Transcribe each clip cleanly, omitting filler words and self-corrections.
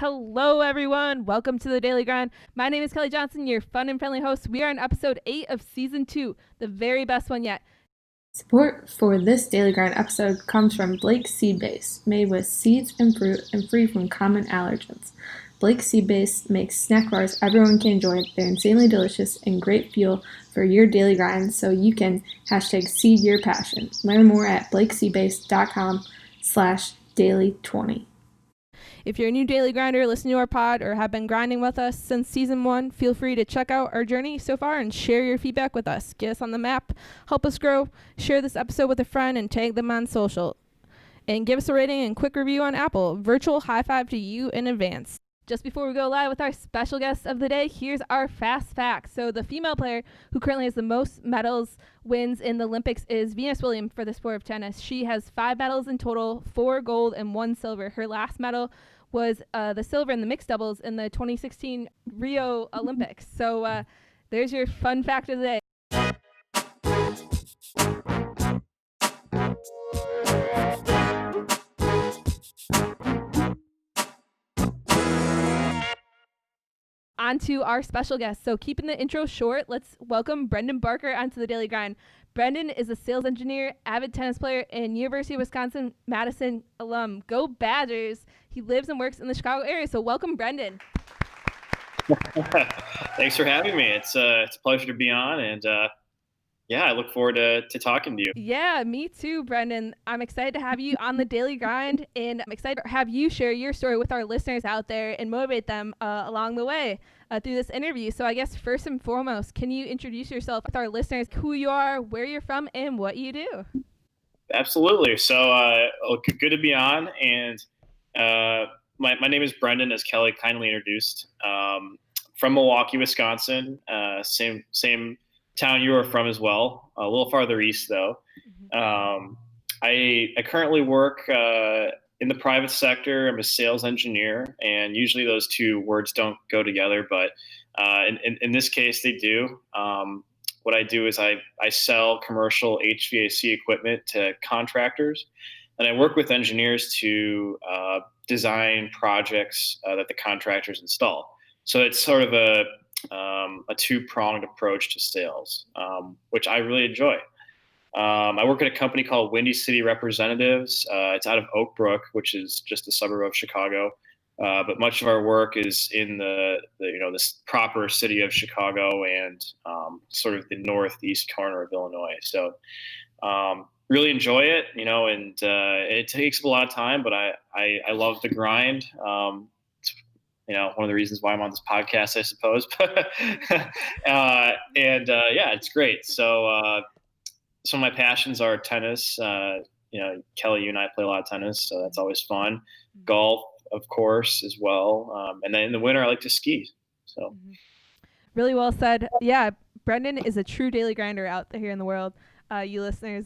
Hello, everyone. Welcome to the Daily Grind. My name is Kelly Johnson, your fun and friendly host. We are on episode 8 of season 2, the very best one yet. Support for this Daily Grind episode comes from Blake Seed Base, made with seeds and fruit and free from common allergens. Blake Seed Base makes snack bars everyone can enjoy. They're insanely delicious and great fuel for your daily grind, so you can #seed your passion. Learn more at blakeseedbase.com/daily20. If you're a new daily grinder, listen to our pod, or have been grinding with us since season 1, feel free to check out our journey so far and share your feedback with us. Get us on the map, help us grow, share this episode with a friend, and tag them on social. And give us a rating and quick review on Apple. Virtual high five to you in advance. Just before we go live with our special guest of the day, here's our fast facts. So the female player who currently has the most medals wins in the Olympics is Venus Williams for the sport of tennis. She has 5 medals in total, 4 gold and 1 silver. Her last medal was the silver in the mixed doubles in the 2016 Rio Olympics. So there's your fun fact of the day. On to our special guest. So keeping the intro short, let's welcome Brendan Barker onto the Daily Grind. Brendan is a sales engineer, avid tennis player, and University of Wisconsin-Madison alum. Go Badgers! He lives and works in the Chicago area. So welcome, Brendan. Thanks for having me. It's a pleasure to be on, and I look forward to talking to you. Yeah, me too, Brendan. I'm excited to have you on the Daily Grind, and I'm excited to have you share your story with our listeners out there and motivate them along the way through this interview. So I guess first and foremost, can you introduce yourself with our listeners, who you are, where you're from, and what you do? Absolutely. So good to be on, and my name is Brendan, as Kelly kindly introduced. From Milwaukee, Wisconsin, same town you are from as well, a little farther east though. I currently work in the private sector. I'm a sales engineer, and usually those two words don't go together, but in this case they do. What I do is I sell commercial HVAC equipment to contractors, and I work with engineers to design projects that the contractors install. So it's sort of a two-pronged approach to sales, which I really enjoy. I work at a company called Windy City Representatives. It's out of Oak Brook, which is just a suburb of Chicago. But much of our work is in this proper city of Chicago and sort of the northeast corner of Illinois. So really enjoy it, and it takes a lot of time, but I love the grind. One of the reasons why I'm on this podcast, I suppose. It's great. So some of my passions are tennis. Kelly, you and I play a lot of tennis, so that's always fun. Golf, of course, as well. And then in the winter, I like to ski. So, really well said. Yeah, Brendan is a true daily grinder out there in the world. You listeners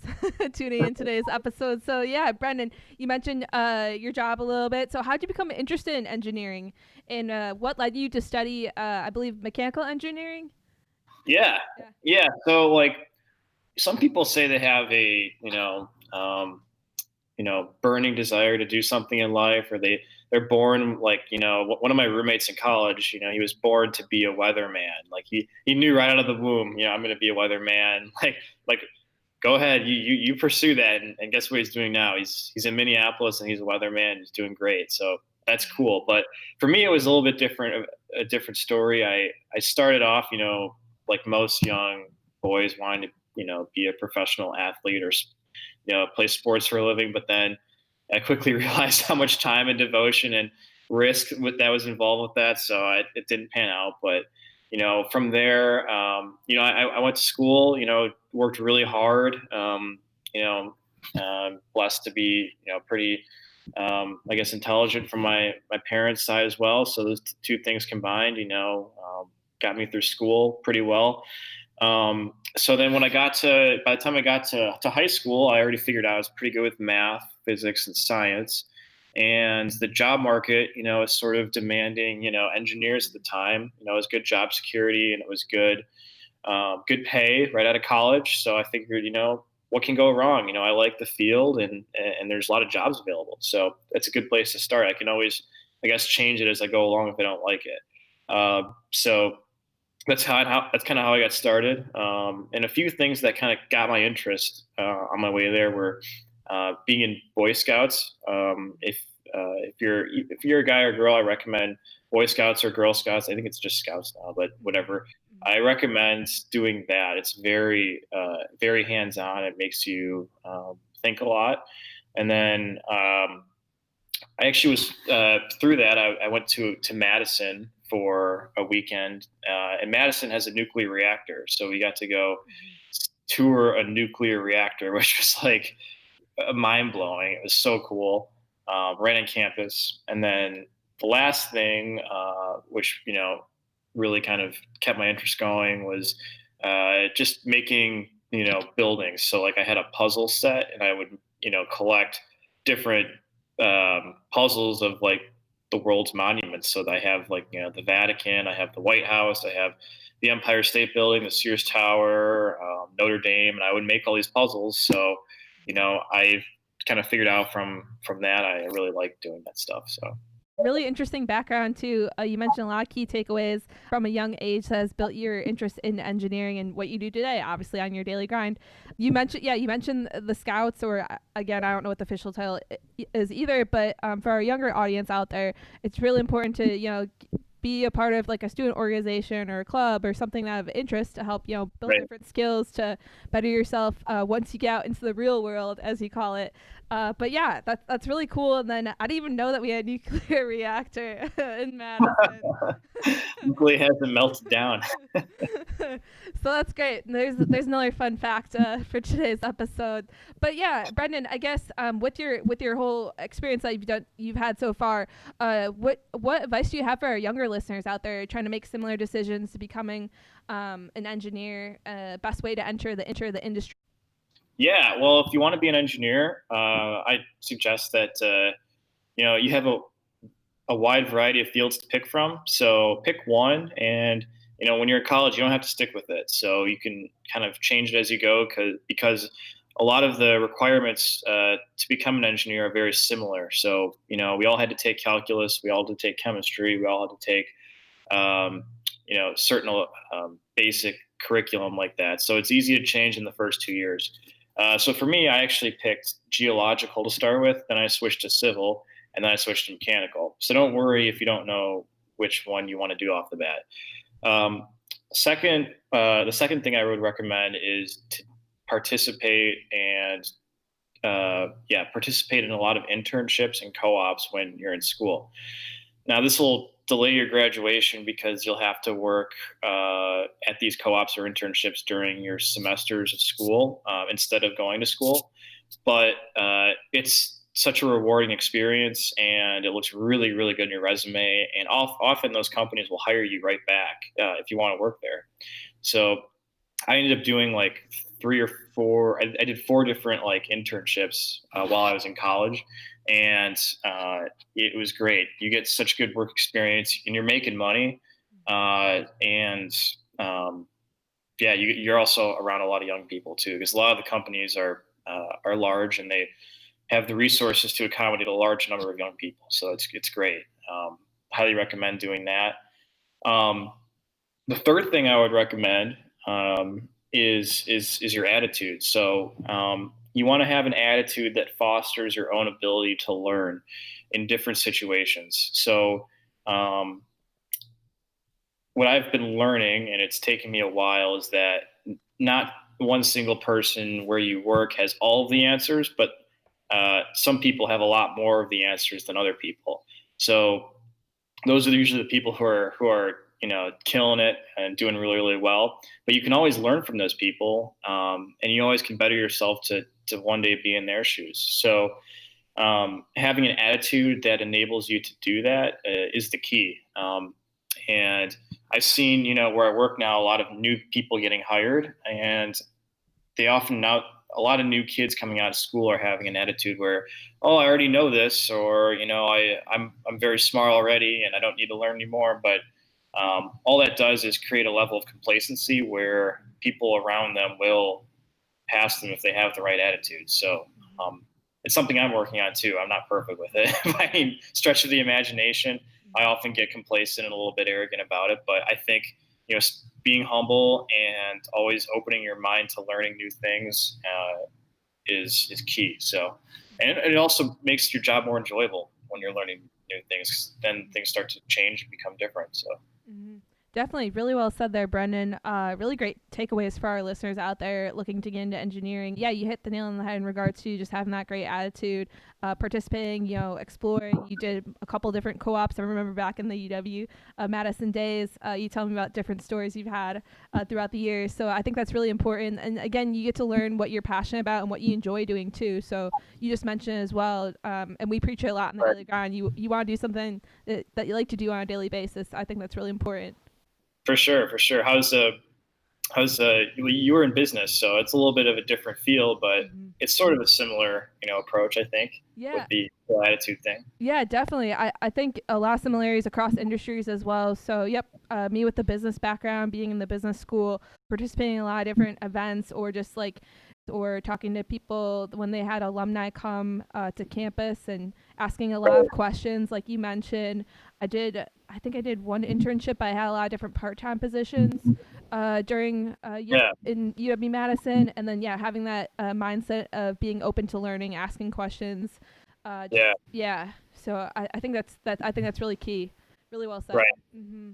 tuning in today's episode. So yeah, Brendan, you mentioned your job a little bit. So how'd you become interested in engineering, and what led you to study, I believe, mechanical engineering? Yeah. So some people say they have a burning desire to do something in life, or they're born one of my roommates in college, he was born to be a weatherman. Like he knew right out of the womb, I'm going to be a weatherman. Like go ahead, you pursue that, and guess what he's doing now? He's in Minneapolis, and he's a weatherman. He's doing great. So that's cool. But for me, it was a little bit different, a different story. I started off, like most young boys, wanting to, be a professional athlete or, play sports for a living. But then I quickly realized how much time and devotion and risk that was involved with that. So it didn't pan out. But, from there, I went to school, worked really hard, blessed to be, pretty, I guess, intelligent from my parents' side as well. So those two things combined, got me through school pretty well. So then by the time I got to high school, I already figured out I was pretty good with math, physics, and science. And the job market, is sort of demanding, engineers at the time. It was good job security, and it was good pay right out of college. So I figured, what can go wrong? I like the field, and there's a lot of jobs available. So that's a good place to start. I can always, I guess change it as I go along if I don't like it. So that's that's kind of how I got started. And a few things that kind of got my interest on my way there were being in Boy Scouts. If you're a guy or girl, I recommend Boy Scouts or Girl Scouts. I think it's just Scouts now, but whatever. I recommend doing that. It's very hands on. It makes you think a lot. And then I actually was through that. I went to Madison for a weekend, and Madison has a nuclear reactor, so we got to go tour a nuclear reactor, which was like mind blowing. It was so cool, right on campus. And then the last thing, which really kind of kept my interest going, was just making buildings. So like I had a puzzle set, and I would collect different puzzles of like the world's monuments. So I have like the Vatican, I have the White House, I have the Empire State Building, the Sears Tower, Notre Dame, and I would make all these puzzles. So I kind of figured out from that I really like doing that stuff. So really interesting background too. You mentioned a lot of key takeaways from a young age that has built your interest in engineering and what you do today, obviously on your daily grind. You mentioned the Scouts, or again, I don't know what the official title is either, but for our younger audience out there, it's really important to be a part of like a student organization or a club or something that of interest to help build Right. different skills to better yourself once you get out into the real world, as you call it. But yeah, that's really cool. And then I didn't even know that we had a nuclear reactor in Madison. Nuclear hasn't melted down. So that's great. And there's another fun fact for today's episode. But yeah, Brendan, I guess with your whole experience that you've had so far, what advice do you have for our younger listeners out there trying to make similar decisions to becoming an engineer? Best way to enter the industry. Yeah, well, if you want to be an engineer, I suggest that you have a wide variety of fields to pick from. So pick one, and when you're in college, you don't have to stick with it. So you can kind of change it as you go, because a lot of the requirements to become an engineer are very similar. So we all had to take calculus, we all had to take chemistry, we all had to take certain basic curriculum like that. So it's easy to change in the first 2 years. So for me, I actually picked geological to start with, then I switched to civil, and then I switched to mechanical. So don't worry if you don't know which one you want to do off the bat. Um, the second thing I would recommend is to participate and participate in a lot of internships and co-ops when you're in school. Now, this will delay your graduation because you'll have to work at these co-ops or internships during your semesters of school instead of going to school. But it's such a rewarding experience, and it looks really, really good in your resume. And often those companies will hire you right back if you want to work there. So I ended up doing like three or four. I did four different like internships while I was in college, and it was great. You get such good work experience, and you're making money, and you're also around a lot of young people too, because a lot of the companies are large, and they have the resources to accommodate a large number of young people. So it's great. Highly recommend doing that. The third thing I would recommend is your attitude. So you want to have an attitude that fosters your own ability to learn in different situations. So what I've been learning, and it's taken me a while, is that not one single person where you work has all of the answers, but some people have a lot more of the answers than other people. So those are usually the people who are killing it and doing really, really well. But you can always learn from those people, and you always can better yourself to one day be in their shoes. So having an attitude that enables you to do that is the key. And I've seen, where I work now, a lot of new people getting hired, and they often now, a lot of new kids coming out of school are having an attitude where, oh, I already know this, or I'm very smart already, and I don't need to learn anymore. But all that does is create a level of complacency where people around them will pass them if they have the right attitude. So it's something I'm working on too. I'm not perfect with it by any stretch of the imagination. I often get complacent and a little bit arrogant about it, but I think, being humble and always opening your mind to learning new things is key. So, and it also makes your job more enjoyable when you're learning new things. Then things start to change and become different. So. Mm-hmm. Definitely, really well said there, Brendan. Really great takeaways for our listeners out there looking to get into engineering. Yeah, you hit the nail on the head in regards to just having that great attitude, participating, exploring. You did a couple different co-ops. I remember back in the UW Madison days, you tell me about different stories you've had throughout the years. So I think that's really important. And again, you get to learn what you're passionate about and what you enjoy doing too. So you just mentioned as well, and we preach it a lot in the Daily Grind. You want to do something that you like to do on a daily basis. I think that's really important. For sure. You were in business, so it's a little bit of a different feel, but it's sort of a similar, approach, I think, with the attitude thing. Yeah, definitely. I think a lot of similarities across industries as well. So, me with the business background, being in the business school, participating in a lot of different events, or just or talking to people when they had alumni come to campus and asking a lot of questions, like you mentioned. I think I did one internship. I had a lot of different part-time positions during in UW Madison, and then having that mindset of being open to learning, asking questions. So I think that's really key. Really well said. Right. Mm-hmm.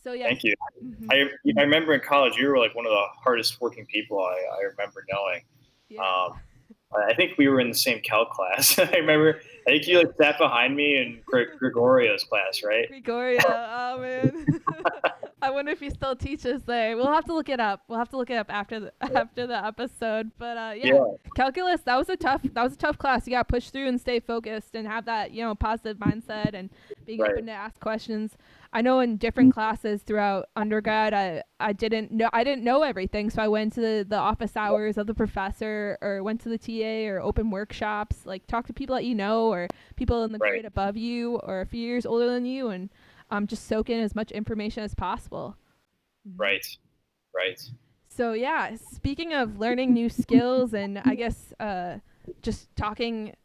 So yeah. Thank you. I remember in college you were like one of the hardest working people I remember knowing. Yeah. I think we were in the same calc class. I think you sat behind me in Gregorio's class, right? Gregorio, oh man. I wonder if he still teaches there. We'll have to look it up. After the episode. But calculus, that was a tough class. You got to push through and stay focused and have that, positive mindset and being open to ask questions. I know in different classes throughout undergrad, I didn't know everything, so I went to the office hours of the professor, or went to the TA, or open workshops, like talk to people that or people in the grade above you or a few years older than you, and just soak in as much information as possible. Right. So speaking of learning new skills, and I guess just talking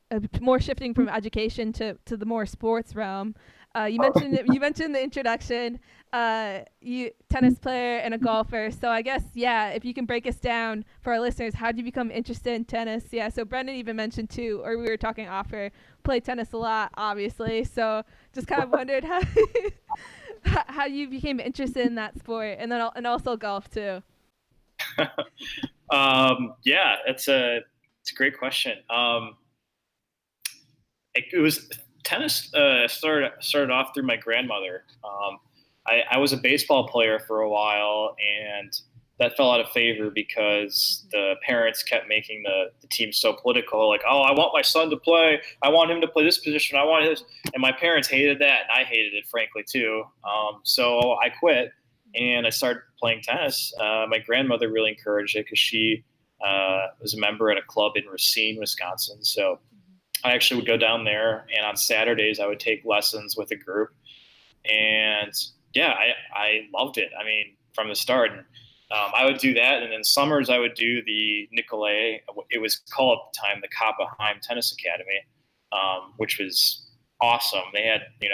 more shifting from education to the more sports realm. You mentioned the introduction, you tennis player and a golfer. So I guess, if you can break us down for our listeners, how did you become interested in tennis? Yeah. So Brendan even mentioned too, or we were talking offer, play tennis a lot, obviously. So just kind of wondered how you became interested in that sport, and then also golf too. It's a great question. It was tennis started off through my grandmother. I was a baseball player for a while, and that fell out of favor because the parents kept making the team so political. Like, oh, I want my son to play. I want him to play this position. I want his. And my parents hated that, and I hated it, frankly, too. So I quit, and I started playing tennis. My grandmother really encouraged it because she was a member at a club in Racine, Wisconsin. So I actually would go down there, and on Saturdays I would take lessons with a group, and I loved it. I mean, from the start, I would do that, and then summers I would do the Nicolet. It was called at the time the Kappa Heim Tennis Academy, which was awesome. They had they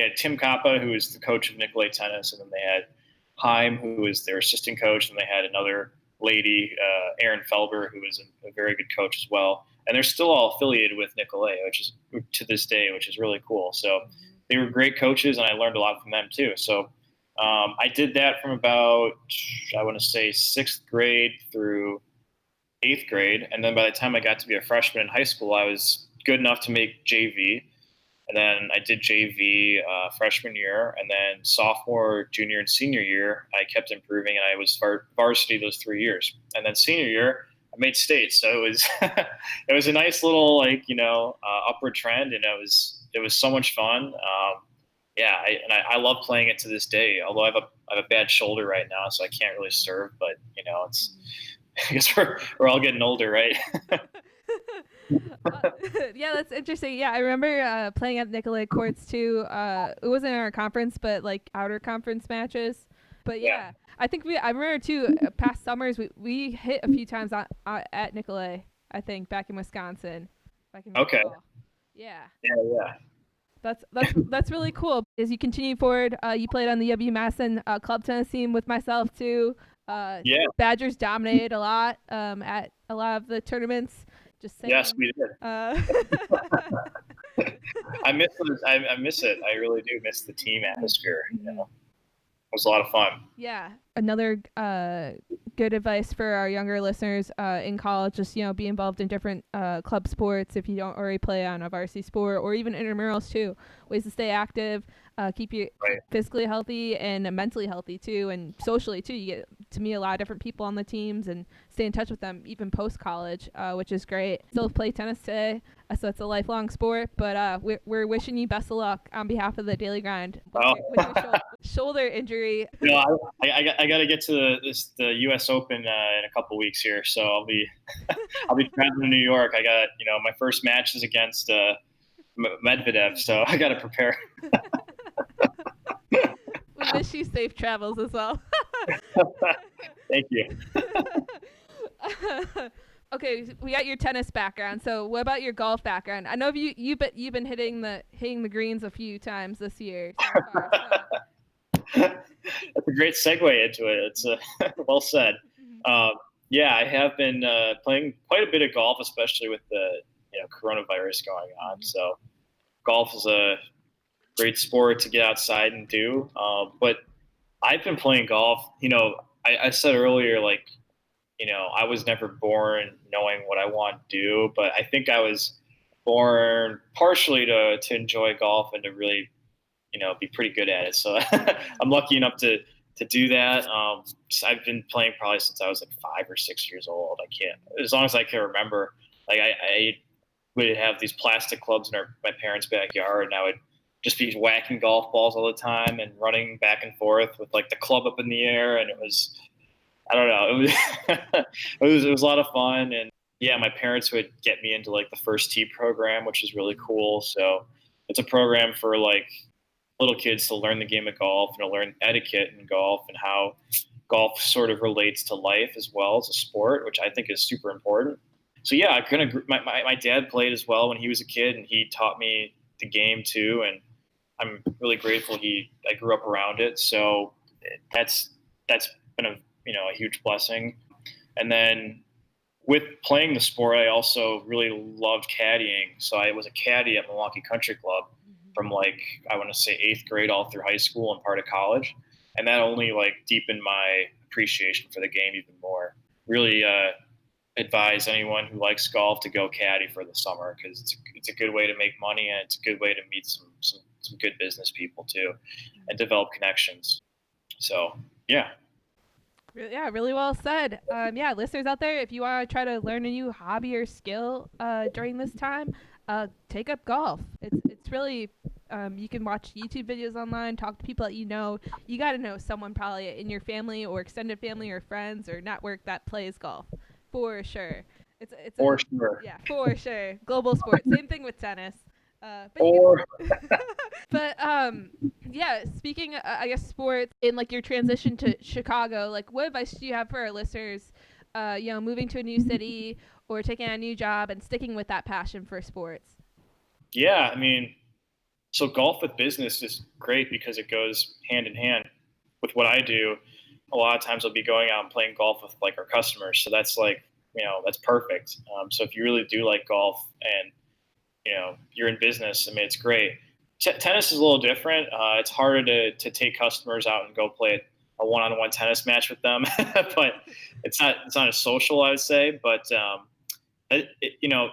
had Tim Kappa, who was the coach of Nicolet Tennis, and then they had Heim, who was their assistant coach, and they had another lady, Erin Felber, who was a very good coach as well. And they're still all affiliated with Nicolet, which is to this day, which is really cool. So they were great coaches, and I learned a lot from them too. So I did that from about, I want to say, 6th grade through 8th grade. And then by the time I got to be a freshman in high school, I was good enough to make JV. And then I did JV freshman year, and then sophomore, junior, and senior year, I kept improving, and I was varsity those 3 years. And then senior year, I made state, so it was it was a nice little upward trend, and it was so much fun. I love playing it to this day. Although I have a bad shoulder right now, so I can't really serve. But it's I guess we're all getting older, right? That's interesting. I remember playing at Nicolet courts too. It wasn't in our conference, but like outer conference matches. But I think I remember too, past summers we hit a few times at Nicolet. I think, back in Wisconsin. If I can Okay. recall. Yeah. Yeah. That's really cool. As you continue forward, you played on the UW Madison club tennis team with myself too. Yeah. Badgers dominated a lot at a lot of the tournaments. Just saying. Yes, we did. I miss it. I miss it. I really do miss the team atmosphere. You know? It was a lot of fun. Yeah. Another good advice for our younger listeners in college, just, be involved in different club sports if you don't already play on a varsity sport, or even intramurals too. Ways to stay active, keep you physically healthy and mentally healthy too, and socially too. You get to meet a lot of different people on the teams and stay in touch with them even post-college, which is great. Still play tennis today, so it's a lifelong sport, but we're wishing you best of luck on behalf of the Daily Grind with your shoulder injury. I got to get to the U.S. Open in a couple weeks here, so I'll be traveling to New York. I got my first match is against Medvedev, so I got to prepare. We wish you safe travels as well. Thank you. Okay, we got your tennis background. So, what about your golf background? I know you've been hitting the greens a few times this year so far. That's a great segue into it. It's well said. Yeah, I have been playing quite a bit of golf, especially with the coronavirus going on. So, golf is a great sport to get outside and do. But I've been playing golf. I said earlier, I was never born knowing what I want to do, but I think I was born partially to enjoy golf and to really, be pretty good at it. So I'm lucky enough to do that. I've been playing probably since I was 5 or 6 years old. As long as I can remember, I would have these plastic clubs in my parents' backyard, and I would just be whacking golf balls all the time and running back and forth with the club up in the air. And it was, I don't know, it was a lot of fun. And yeah, my parents would get me into the First Tee program, which is really cool. So it's a program for little kids to learn the game of golf and to learn etiquette in golf and how golf sort of relates to life as well as a sport, which I think is super important. So yeah, my dad played as well when he was a kid, and he taught me the game too. And I'm really grateful I grew up around it. So that's been a huge blessing. And then with playing the sport, I also really loved caddying. So I was a caddy at Milwaukee Country Club from I want to say 8th grade all through high school and part of college. And that only deepened my appreciation for the game even more. Really advise anyone who likes golf to go caddy for the summer, because it's a good way to make money, and it's a good way to meet some good business people too and develop connections. So yeah. Yeah, really well said. Yeah, listeners out there, if you want to try to learn a new hobby or skill during this time, take up golf. It's really you can watch YouTube videos online, talk to people that you know. You got to know someone probably in your family or extended family or friends or network that plays golf, for sure. It's for sure. Yeah, for sure. Global sport. Same thing with tennis. Yeah, speaking I guess sports, in your transition to Chicago, what advice do you have for our listeners, moving to a new city or taking a new job and sticking with that passion for sports? Yeah, so golf with business is great because it goes hand in hand with what I do. A lot of times I'll be going out and playing golf with our customers. So that's that's perfect. So if you really do like golf and you're in business, it's great. Tennis is a little different. It's harder to take customers out and go play a one-on-one tennis match with them, but it's not as social, I would say. But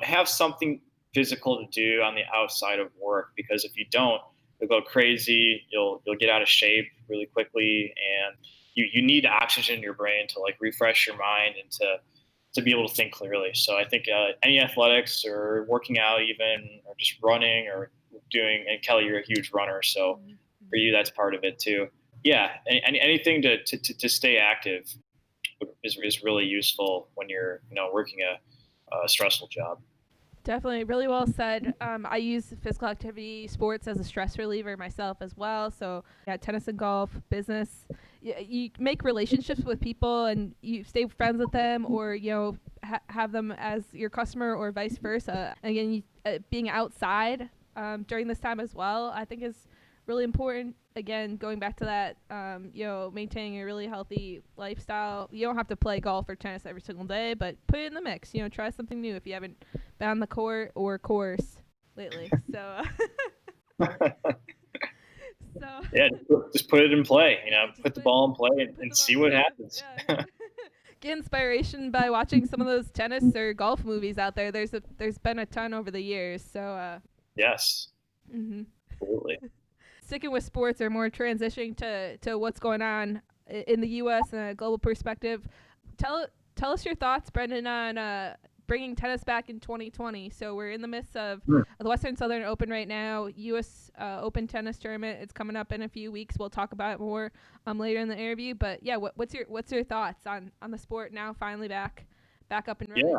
have something physical to do on the outside of work, because if you don't, you'll go crazy. You'll get out of shape really quickly, and you need oxygen in your brain to refresh your mind and to be able to think clearly. So I think any athletics or working out even, or just running or doing, and Kelly, you're a huge runner, so for you, that's part of it too. Yeah, and anything to stay active is really useful when you're working a stressful job. Definitely, really well said. I use physical activity sports as a stress reliever myself as well. So yeah, tennis and golf, business. You make relationships with people and you stay friends with them, or have them as your customer or vice versa. Again, being outside during this time as well, I think is really important. Again, going back to that, maintaining a really healthy lifestyle. You don't have to play golf or tennis every single day, but put it in the mix. Try something new if you haven't been on the court or course lately. So, yeah, just put it in play. Put the ball in play and see what happens. Yeah. Get inspiration by watching some of those tennis or golf movies out there. There's been a ton over the years. So. Yes. Mm-hmm. Absolutely. Sticking with sports or more transitioning to what's going on in the U.S. and a global perspective, tell us your thoughts, Brendan, on bringing tennis back in 2020. So we're in the midst of the Western Southern Open right now, U.S. Open tennis tournament. It's coming up in a few weeks. We'll talk about it more later in the interview. But yeah, what's your thoughts on the sport now finally back up and running? Yeah.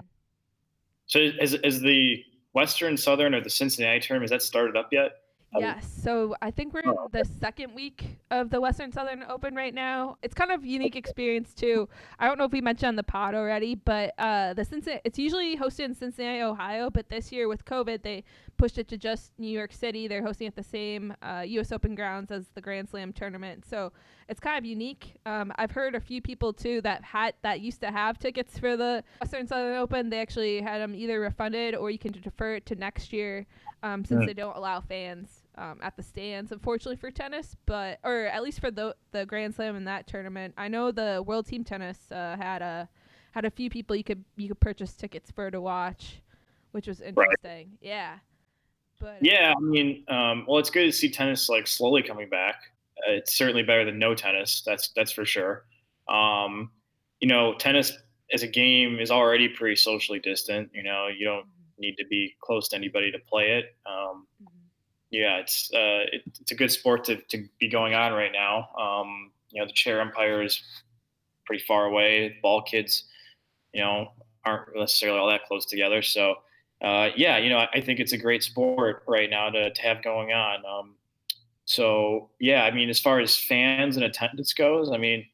So is the Western Southern or the Cincinnati tournament, has that started up yet? Yes. So I think we're in the second week of the Western Southern Open right now. It's kind of a unique experience too. I don't know if we mentioned on the pod already, but it's usually hosted in Cincinnati, Ohio, but this year with COVID, they pushed it to just New York City. They're hosting at the same U.S. Open grounds as the Grand Slam tournament. So it's kind of unique. I've heard a few people too that used to have tickets for the Western Southern Open. They actually had them either refunded or you can defer it to next year since they don't allow fans at the stands, unfortunately, for tennis, or at least for the Grand Slam in that tournament. I know the World Team Tennis had a few people you could purchase tickets for to watch, which was interesting. Right. Yeah. But yeah, I mean, well, it's good to see tennis like slowly coming back. It's certainly better than no tennis. That's for sure. Tennis as a game is already pretty socially distant. You don't need to be close to anybody to play it. Yeah, it's a good sport to be going on right now. The chair umpire is pretty far away. Ball kids, aren't necessarily all that close together. So, I think it's a great sport right now to have going on. So, yeah, I mean, as far as fans and attendance goes, I mean,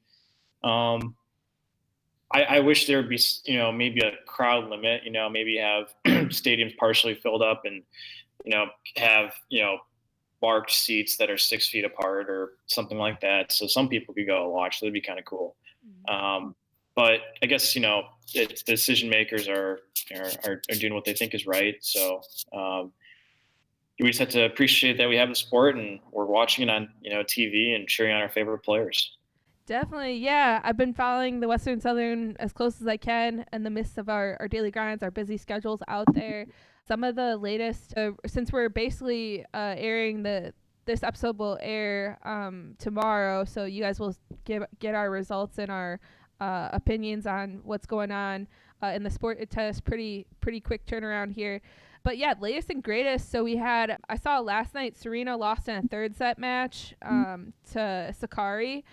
I wish there would be, maybe a crowd limit. Maybe have stadiums partially filled up and have, marked seats that are 6 feet apart or something like that. So some people could go watch. That'd be kind of cool. But I guess, it's decision makers are doing what they think is right. So we just have to appreciate that we have the sport and we're watching it on, TV and cheering on our favorite players. Definitely, yeah. I've been following the Western Southern as close as I can in the midst of our daily grinds, our busy schedules out there. Some of the latest, since we're basically airing this episode will air tomorrow, so you guys will get our results and our opinions on what's going on in the sport. It has pretty quick turnaround here. But yeah, latest and greatest. So I saw last night Serena lost in a third set match to Sakkari.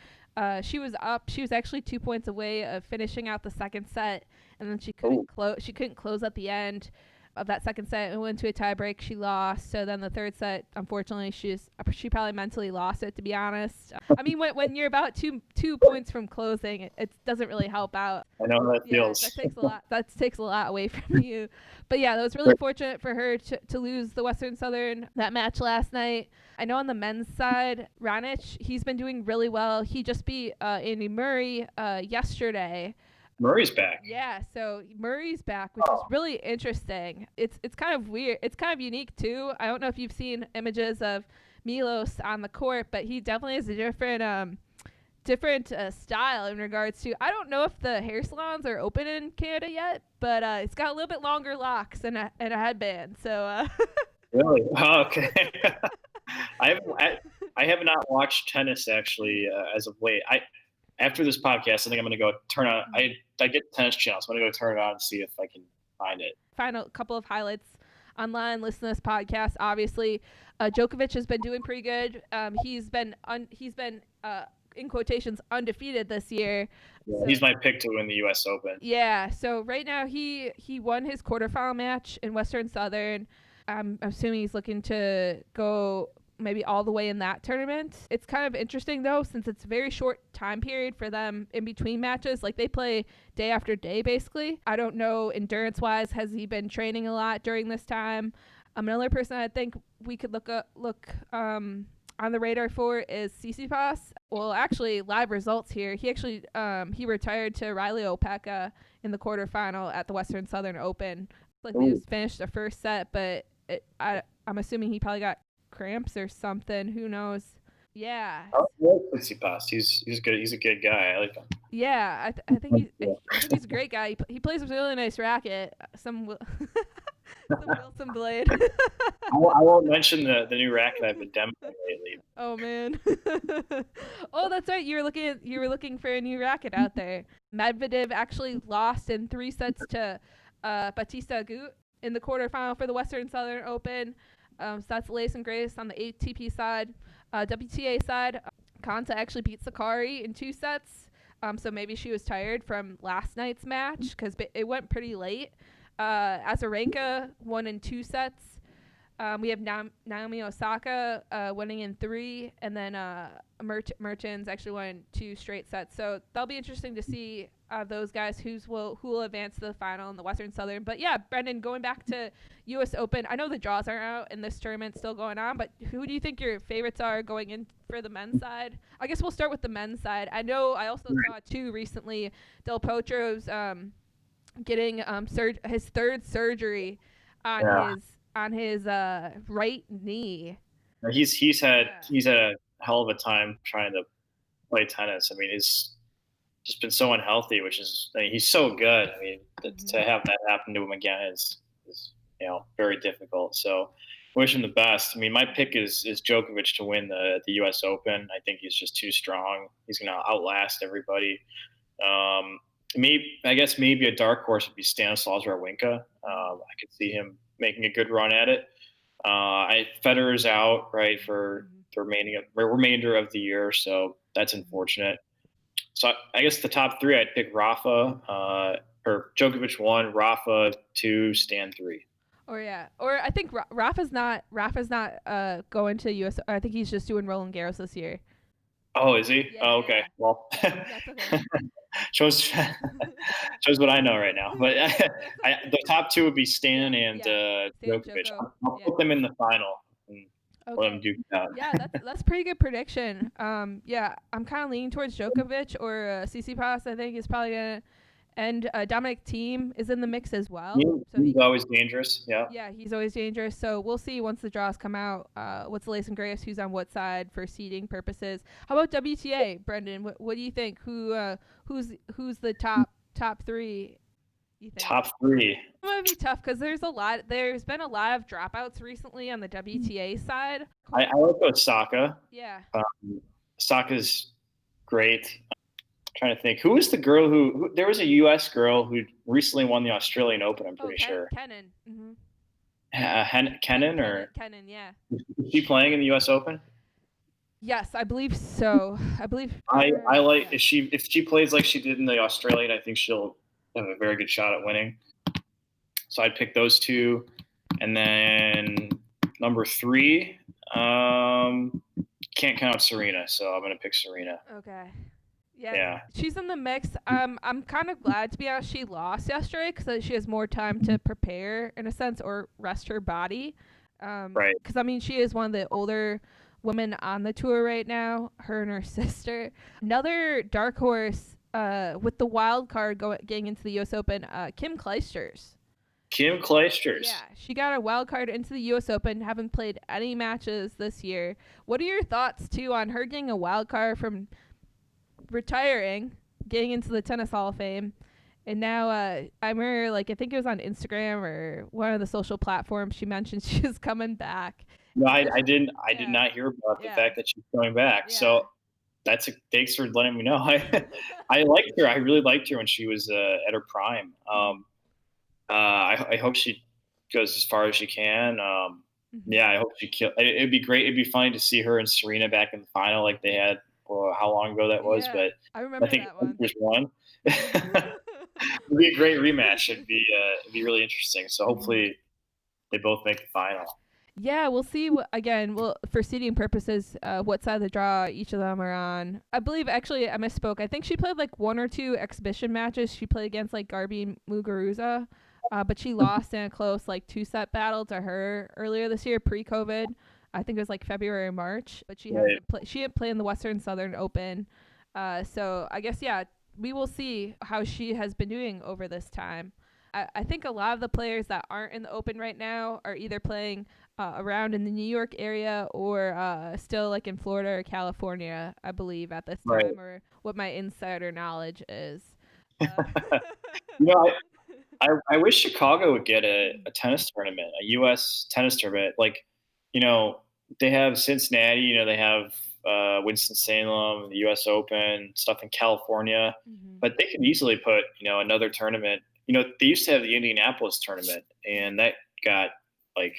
She was up. She was actually 2 points away of finishing out the second set, and then she couldn't close. She couldn't close at the end of that second set and went to a tie break. She lost. So then the third set, unfortunately, she probably mentally lost it, to be honest. I mean, when you're about two points from closing, it doesn't really help out. I know how that feels. That takes a lot. That takes a lot away from you. But yeah, that was really fortunate for her to lose the Western Southern that match last night. I know on the men's side, Raonic, he's been doing really well. He just beat Andy Murray yesterday. Murray's back. Yeah, so Murray's back, which is really interesting. It's kind of weird. It's kind of unique too. I don't know if you've seen images of Milos on the court, but he definitely has a different style in regards to. I don't know if the hair salons are open in Canada yet, but it's got a little bit longer locks and a headband. So. Really? Oh, okay. I have not watched tennis actually as of late. After this podcast, I think I'm going to go turn on. I get tennis channel, so I'm going to go turn it on and see if I can find it. Find a couple of highlights online. Listen to this podcast. Obviously, Djokovic has been doing pretty good. He's been in quotations undefeated this year. Yeah, so, he's my pick to win the U.S. Open. Yeah. So right now he won his quarterfinal match in Western Southern. I'm assuming he's looking to go maybe all the way in that tournament. It's kind of interesting though, since it's a very short time period for them in between matches. Like they play day after day basically. I don't know endurance wise, has he been training a lot during this time? Another person I think we could look on the radar for is Tsitsipas. Well, actually, live results here. He actually he retired to Riley Opeka in the quarterfinal at the Western Southern Open. Like they just finished the first set, but I'm assuming he probably got cramps or something. Who knows? Yeah. I like Tsitsipas. He's good. He's a good guy. I like him. Yeah, I think he's a great guy. He plays with a really nice racket. Some Wilson blade. I won't mention the new racket I've been demoing lately. Oh man. Oh, that's right. You were looking for a new racket out there. Medvedev actually lost in 3 sets to Bautista Agut in the quarterfinal for the Western Southern Open. So that's Alison Grace on the ATP side. WTA side, Konta actually beat Sakkari in 2 sets. So maybe she was tired from last night's match because it went pretty late. Azarenka won in 2 sets. We have Naomi Osaka winning in 3, and then Mertens actually won 2 straight sets. So that'll be interesting to see those guys who will advance to the final in the Western Southern. But yeah, Brendan, going back to U.S. Open, I know the draws aren't out and this tournament's still going on, but who do you think your favorites are going in for the men's side? I guess we'll start with the men's side. I know I also saw too recently Del Potro's getting his 3rd surgery on his right knee. He's had a hell of a time trying to play tennis. I mean, he's just been so unhealthy, he's so good. I mean, to have that happen to him again is very difficult. So wish him the best. I mean, my pick is Djokovic to win the U.S. Open. I think he's just too strong. He's going to outlast everybody. I guess maybe a dark horse would be Stanislav Wawrinka. I could see him making a good run at it. Federer's out, right, for the remainder of the year, so that's unfortunate. So I guess the top 3, I'd pick Rafa, or Djokovic 1, Rafa 2, Stan 3. Or I think Rafa's not going to US. I think he's just doing Roland Garros this year. Oh, is he? Yeah, oh, okay. Yeah. Well, okay. shows what I know right now. But the top 2 would be Stan and Djokovic. I'll put them in the final. Okay. Let them do that. Yeah, that's pretty good prediction. Yeah, I'm kind of leaning towards Djokovic or Tsitsipas. I think is probably gonna. And Dominic Thiem is in the mix as well. He's always dangerous. Yeah. Yeah, he's always dangerous. So we'll see once the draws come out. What's Alison Grace? Who's on what side for seeding purposes? How about WTA, Brendan? What do you think? Who's the top 3? You think? Top 3. It might be tough because there's been a lot of dropouts recently on the WTA side. I like Osaka. Yeah. Osaka's great. Trying to think, who was the girl who there was a U.S. girl who recently won the Australian Open. I'm pretty sure. Kenin. Kenin or Kenin, yeah. Is she playing in the U.S. Open? Yes, I believe so. I like if she plays like she did in the Australian, I think she'll have a very good shot at winning. So I'd pick those 2, and then number 3, can't count Serena, so I'm gonna pick Serena. Okay. Yeah, she's in the mix. I'm kind of glad, to be honest, she lost yesterday because she has more time to prepare, in a sense, or rest her body. Right. Because, I mean, she is one of the older women on the tour right now, her and her sister. Another dark horse with the wild card getting into the U.S. Open, Kim Clijsters. Kim Clijsters. Yeah, she got a wild card into the U.S. Open, haven't played any matches this year. What are your thoughts, too, on her getting a wild card from retiring, getting into the Tennis Hall of Fame, and now I remember, I think it was on Instagram or one of the social platforms, she mentioned she was coming back. No, I did not hear about the fact that she's coming back. Yeah. So thanks for letting me know. I liked her. I really liked her when she was at her prime. I hope she goes as far as she can. Yeah, I hope she kills. It'd be great. It'd be funny to see her and Serena back in the final like they had. How long ago that was, but I think that one. There's one. It'd be a great rematch. It'd be really interesting. So hopefully they both make the final. Yeah, we'll see. Again, well, for seeding purposes, what side of the draw each of them are on. I believe, actually, I misspoke. I think she played like one or two exhibition matches. She played against like Garbi Muguruza, but she lost in a close like 2-set battle to her earlier this year, pre-COVID. I think it was like February or March. But she Right. hasn't she didn't play in the Western Southern Open. So I guess, yeah, we will see how she has been doing over this time. I think a lot of the players that aren't in the Open right now are either playing around in the New York area or still like in Florida or California, I believe, at this Right. time, or what my insider knowledge is. Uh, You know, I wish Chicago would get a tennis tournament, a U.S. tennis tournament. Like, you know, they have Cincinnati, they have Winston-Salem, the U.S. Open, stuff in California, Mhm. but they could easily put, another tournament. They used to have the Indianapolis tournament, and that got like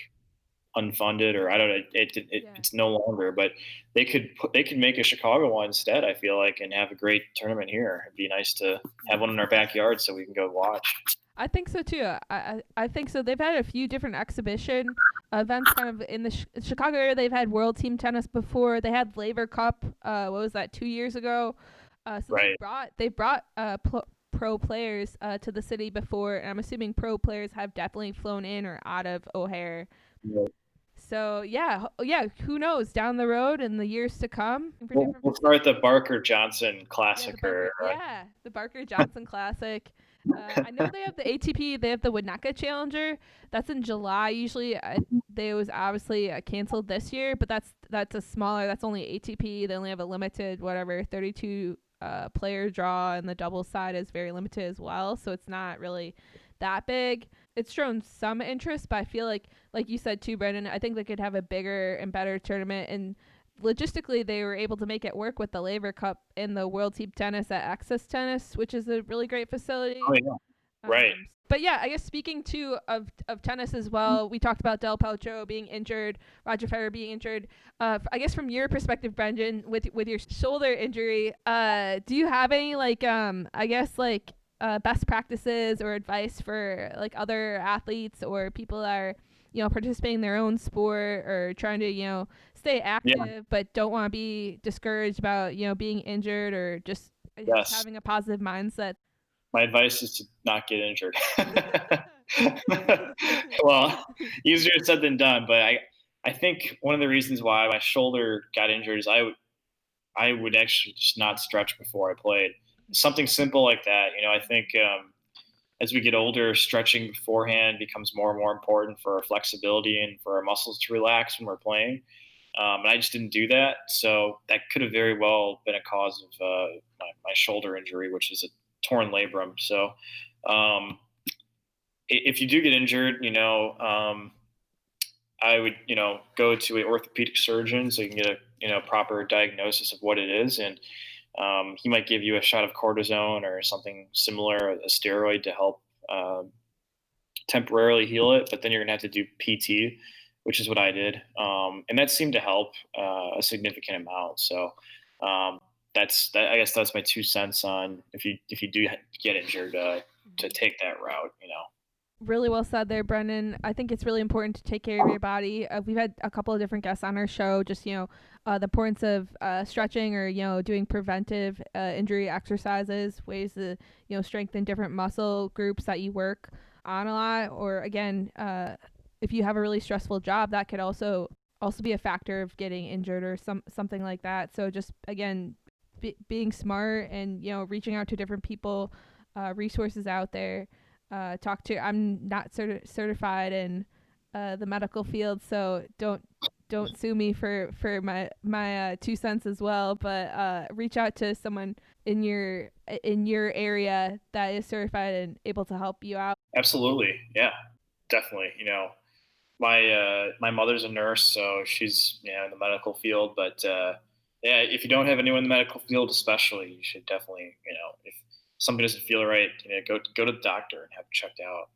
unfunded, or I don't know. Yeah. It's no longer, but they could make a Chicago one instead. I feel like, and have a great tournament here. It'd be nice to have one in our backyard so we can go watch. I think so too. I think so. They've had a few different exhibition events kind of in the Chicago area. They've had World Team Tennis before. They had Laver Cup. What was that, 2 years ago? So Right. they brought pro players to the city before, and I'm assuming pro players have definitely flown in or out of O'Hare. Yeah. So yeah, yeah. Who knows down the road in the years to come for We'll, different we'll start facilities. the Barker Johnson Yeah, the Classic, Barker. or Yeah, the Barker Johnson Classic. I know they have the ATP. They have the Winnetka Challenger. That's in July. Usually, they was obviously canceled this year, but that's a smaller. That's only ATP. They only have a limited 32 player draw, and the double side is very limited as well. So it's not really that big. It's shown some interest, but I feel like you said too, Brendan. I think they could have a bigger and better tournament, and logistically they were able to make it work with the Laver Cup and the World Team Tennis at Access Tennis, which is a really great facility. oh yeah, right. But yeah, I guess speaking too of tennis as well, we talked about Del Potro being injured, Roger Federer being injured. I guess from your perspective, Brendan, with your shoulder injury, do you have any I guess best practices or advice for like other athletes or people that are participating in their own sport or trying to stay Yeah. active but don't want to be discouraged about being injured or just Yes. having a positive mindset? My advice is to not get injured. Well, easier said than done, but I think one of the reasons why my shoulder got injured is I would actually just not stretch before I played. Something simple like that. I think as we get older, stretching beforehand becomes more and more important for our flexibility and for our muscles to relax when we're playing. And I just didn't do that, so that could have very well been a cause of my shoulder injury, which is a torn labrum. So um, if you do get injured, I would go to an orthopedic surgeon so you can get a proper diagnosis of what it is, and he might give you a shot of cortisone or something similar, a steroid to help temporarily heal it. But then you're gonna have to do PT, which is what I did, and that seemed to help a significant amount. So that's that. I guess that's my 2 cents on if you do get injured, to take that route. Really well said there, Brendan. I think it's really important to take care of your body. We've had a couple of different guests on our show, just the importance of stretching or doing preventive injury exercises, ways to strengthen different muscle groups that you work on a lot. Or again, if you have a really stressful job, that could also be a factor of getting injured or something like that. So just again, being smart and reaching out to different people, resources out there. I'm not certified in the medical field, so don't sue me for my 2 cents as well. But reach out to someone in your area that is certified and able to help you out. Absolutely, yeah, definitely. My mother's a nurse, so she's in the medical field. But yeah, if you don't have anyone in the medical field, especially, you should definitely if something doesn't feel right, go to the doctor and have it checked out.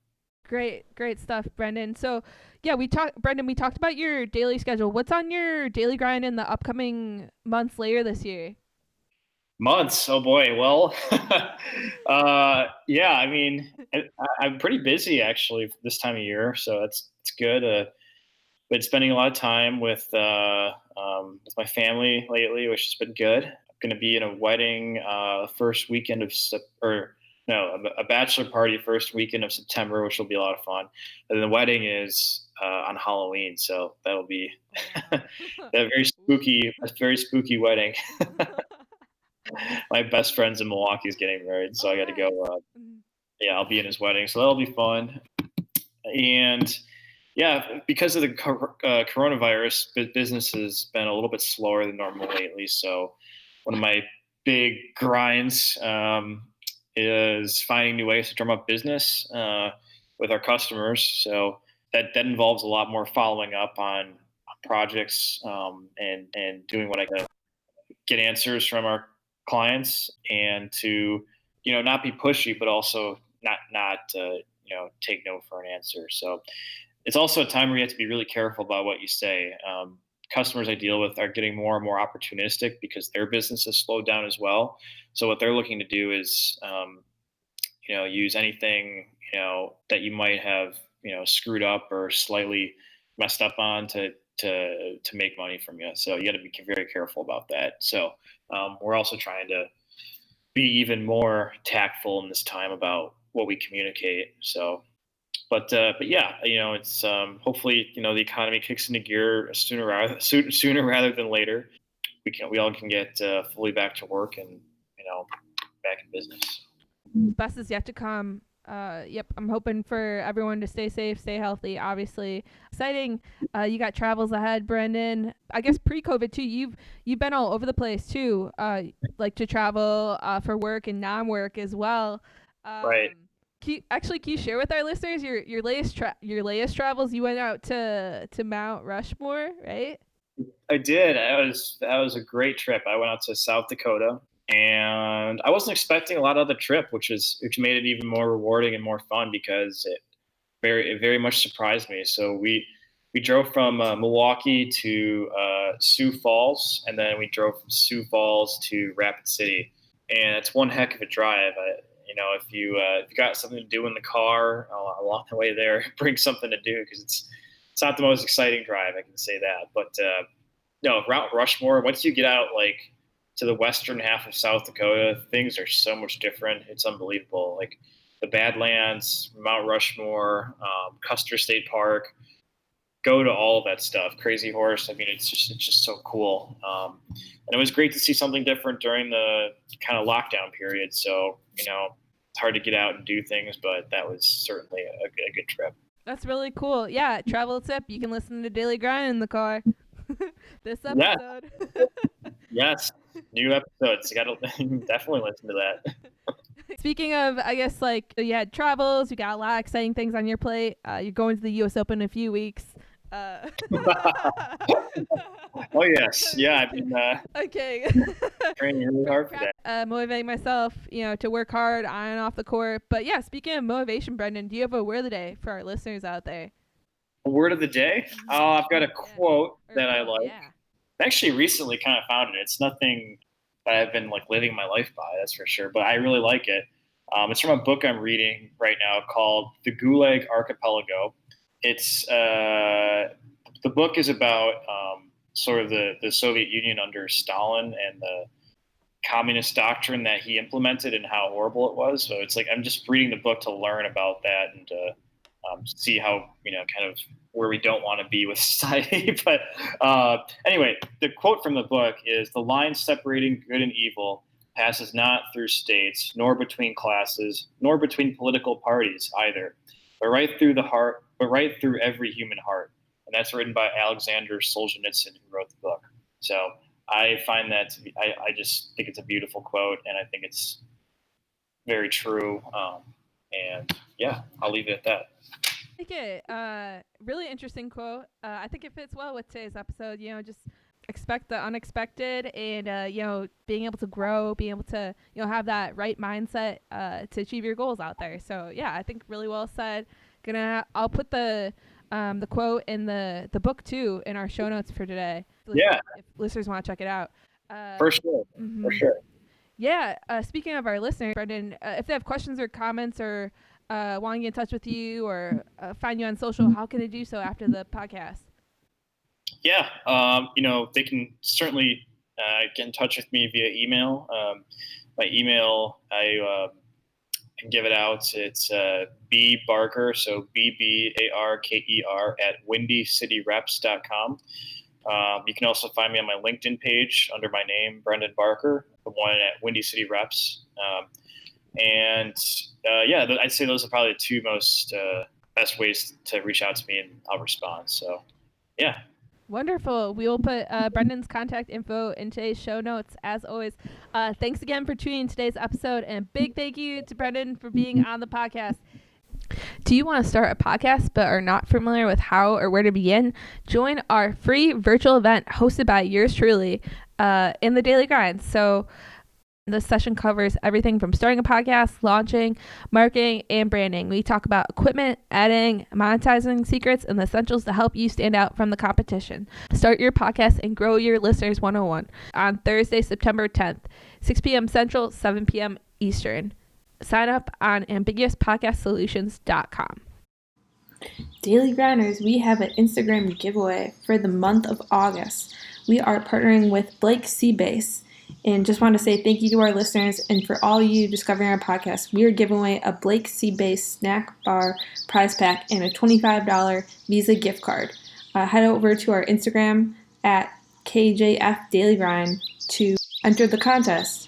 Great stuff, Brendan. So, yeah, Brendan. We talked about your daily schedule. What's on your daily grind in the upcoming months later this year? Months, oh boy. Well, yeah. I mean, I'm pretty busy actually this time of year, so it's good. been spending a lot of time with my family lately, which has been good. I'm going to be in a wedding first weekend of or no, a bachelor party first weekend of September, which will be a lot of fun. And then the wedding is on Halloween, so that'll be a very spooky wedding. My best friend's in Milwaukee is getting married, so I got to go. Yeah, I'll be in his wedding, so that'll be fun. And yeah, because of the coronavirus, business has been a little bit slower than normal lately. So one of my big grinds is finding new ways to drum up business with our customers. So that involves a lot more following up on projects and doing what I can get answers from our clients and to not be pushy, but also not take no for an answer. So it's also a time where you have to be really careful about what you say. Customers I deal with are getting more and more opportunistic because their business has slowed down as well. So what they're looking to do is, use anything, that you might have, screwed up or slightly messed up on to make money from you. So you got to be very careful about that. So we're also trying to be even more tactful in this time about what we communicate. So, but yeah, it's hopefully the economy kicks into gear sooner rather than later. We all can get fully back to work and back in business. Best is yet to come. Yep, I'm hoping for everyone to stay safe, stay healthy. Obviously, exciting. You got travels ahead, Brendan. I guess pre-COVID too. You've been all over the place too. Like to travel for work and non-work as well. Right. Can you share with our listeners your latest travels? You went out to Mount Rushmore, right? I did. That was a great trip. I went out to South Dakota, and I wasn't expecting a lot of the trip, which made it even more rewarding and more fun because it very much surprised me. So we drove from Milwaukee to Sioux Falls, and then we drove from Sioux Falls to Rapid City, and it's one heck of a drive. If you got something to do in the car along the way there, bring something to do because it's not the most exciting drive, I can say that. But no, Mount Rushmore. Once you get out to the western half of South Dakota, things are so much different. It's unbelievable. Like the Badlands, Mount Rushmore, Custer State Park. Go to all of that stuff. Crazy Horse. I mean, it's just so cool. And it was great to see something different during the kind of lockdown period. So it's hard to get out and do things, but that was certainly a good trip. That's really cool. Yeah, travel tip. You can listen to Daily Grind in the car. This episode. Yes, new episodes. You got to definitely listen to that. Speaking of, I guess, you had travels, you got a lot of exciting things on your plate. You're going to the U.S. Open in a few weeks. Oh, yes. Yeah, I've been okay. training really hard for that. Motivating myself, to work hard on and off the court. But yeah, speaking of motivation, Brendan, do you have a word of the day for our listeners out there? A word of the day? Oh, I've got a quote that I like. Yeah. I actually recently kind of found it. It's nothing that I've been living my life by, that's for sure. But I really like it. It's from a book I'm reading right now called The Gulag Archipelago. It's the book is about sort of the Soviet Union under Stalin and the communist doctrine that he implemented and how horrible it was. So it's I'm just reading the book to learn about that and to see how kind of where we don't want to be with society. But anyway, the quote from the book is, "The line separating good and evil passes not through states, nor between classes, nor between political parties either, but right through the heart, but right through every human heart." And that's written by Alexander Solzhenitsyn, who wrote the book. So I find that I just think it's a beautiful quote, and I think it's very true. And yeah, I'll leave it at that. I like it. Really interesting quote. I think it fits well with today's episode. Just expect the unexpected, and being able to grow, being able to have that right mindset to achieve your goals out there. So yeah, I think really well said. I'll put the quote in the book too in our show notes for today. Yeah, if listeners want to check it out. For sure. Mm-hmm. For sure. Yeah. Speaking of our listeners, Brendan, if they have questions or comments or want to get in touch with you or find you on social, how can they do so after the podcast? Yeah, they can certainly get in touch with me via email. My email, I can give it out. It's B Barker, so BBARKER at windycityreps.com. You can also find me on my LinkedIn page under my name, Brendan Barker, the one at Windy City Reps. I'd say those are probably the two most best ways to reach out to me, and I'll respond. So, yeah. Wonderful. We will put Brendan's contact info in today's show notes, as always. Thanks again for tuning in today's episode, and a big thank you to Brendan for being on the podcast. Do you want to start a podcast but are not familiar with how or where to begin? Join our free virtual event hosted by yours truly in the Daily Grind. So this session covers everything from starting a podcast, launching, marketing, and branding. We talk about equipment, editing, monetizing secrets, and the essentials to help you stand out from the competition. Start your podcast and grow your listeners 101 on Thursday, September 10th, 6 p.m. Central, 7 p.m. Eastern. Sign up on ambiguouspodcastsolutions.com. Daily Grinders, we have an Instagram giveaway for the month of August. We are partnering with Blake Seabase. And just want to say thank you to our listeners, and for all you discovering our podcast, we are giving away a Blake Seabase snack bar prize pack and a $25 Visa gift card. Head over to our Instagram at KJF Daily Grind to enter the contest.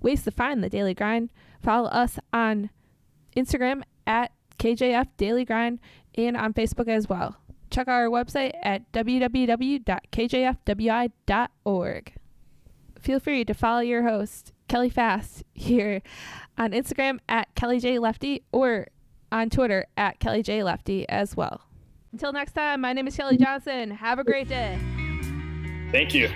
Ways to find the Daily Grind: follow us on Instagram at KJF Daily Grind and on Facebook as well. Check out our website at www.kjfwi.org. Feel free to follow your host, Kelly Fast, here on Instagram at Kelly J. Lefty or on Twitter at Kelly J. Lefty as well. Until next time, my name is Kelly Johnson. Have a great day. Thank you.